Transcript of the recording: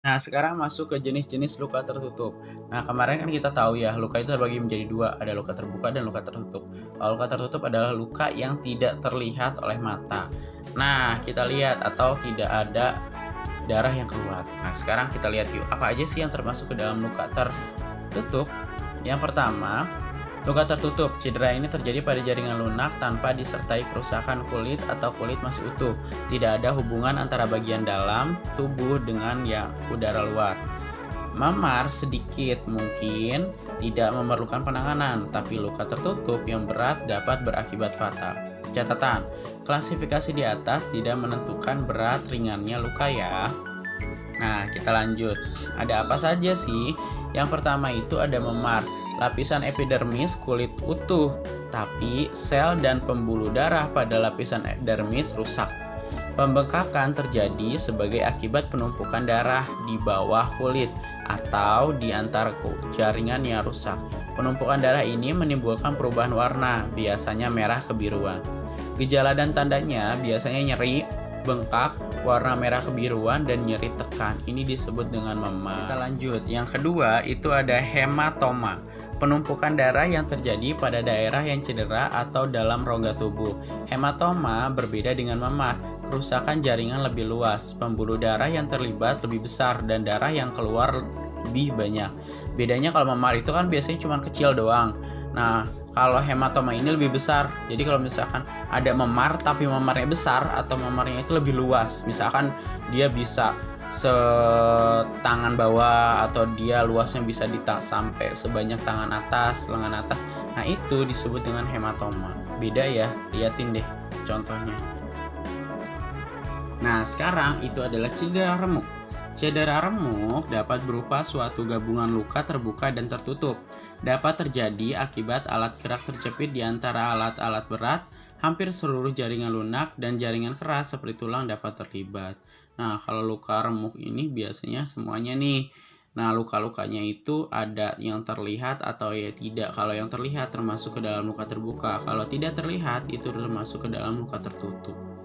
Nah, sekarang masuk ke jenis-jenis luka tertutup. Nah, kemarin kan kita tahu ya, luka itu terbagi menjadi dua, ada luka terbuka dan luka tertutup. Kalau luka tertutup adalah luka yang tidak terlihat oleh mata. Nah, kita lihat atau tidak ada darah yang keluar. Nah, sekarang kita lihat yuk, apa aja sih yang termasuk ke dalam luka tertutup? Yang pertama, luka tertutup. Cedera ini terjadi pada jaringan lunak tanpa disertai kerusakan kulit atau kulit masih utuh. Tidak ada hubungan antara bagian dalam tubuh dengan yang udara luar. Memar sedikit mungkin tidak memerlukan penanganan, tapi luka tertutup yang berat dapat berakibat fatal. Catatan, klasifikasi di atas tidak menentukan berat ringannya luka ya. Nah, kita lanjut. Ada apa saja sih? Yang pertama itu ada memar, lapisan epidermis kulit utuh, tapi sel dan pembuluh darah pada lapisan epidermis rusak. Pembengkakan terjadi sebagai akibat penumpukan darah di bawah kulit atau di antara jaringan yang rusak. Penumpukan darah ini menimbulkan perubahan warna, biasanya merah kebiruan. Gejala dan tandanya biasanya nyeri, bengkak, warna merah kebiruan, dan nyeri tekan. Ini disebut dengan memar. Kita lanjut. Yang kedua itu ada hematoma. Penumpukan darah yang terjadi pada daerah yang cedera atau dalam rongga tubuh. Hematoma berbeda dengan memar. Kerusakan jaringan lebih luas, pembuluh darah yang terlibat lebih besar, dan darah yang keluar lebih banyak. Bedanya kalau memar itu kan biasanya cuma kecil doang. Nah, kalau hematoma ini lebih besar. Jadi kalau misalkan ada memar tapi memarnya besar atau memarnya itu lebih luas, misalkan dia bisa setangan bawah atau dia luasnya bisa sampai sebanyak tangan atas, lengan atas. Nah, itu disebut dengan hematoma. Beda ya, liatin deh contohnya. Nah, sekarang itu adalah cedera remuk. Cedera remuk dapat berupa suatu gabungan luka terbuka dan tertutup. Dapat terjadi akibat alat gerak terjepit di antara alat-alat berat, hampir seluruh jaringan lunak dan jaringan keras seperti tulang dapat terlibat. Nah, kalau luka remuk ini biasanya semuanya nih. Nah, luka-lukanya itu ada yang terlihat atau ya tidak. Kalau yang terlihat termasuk ke dalam luka terbuka. Kalau tidak terlihat itu termasuk ke dalam luka tertutup.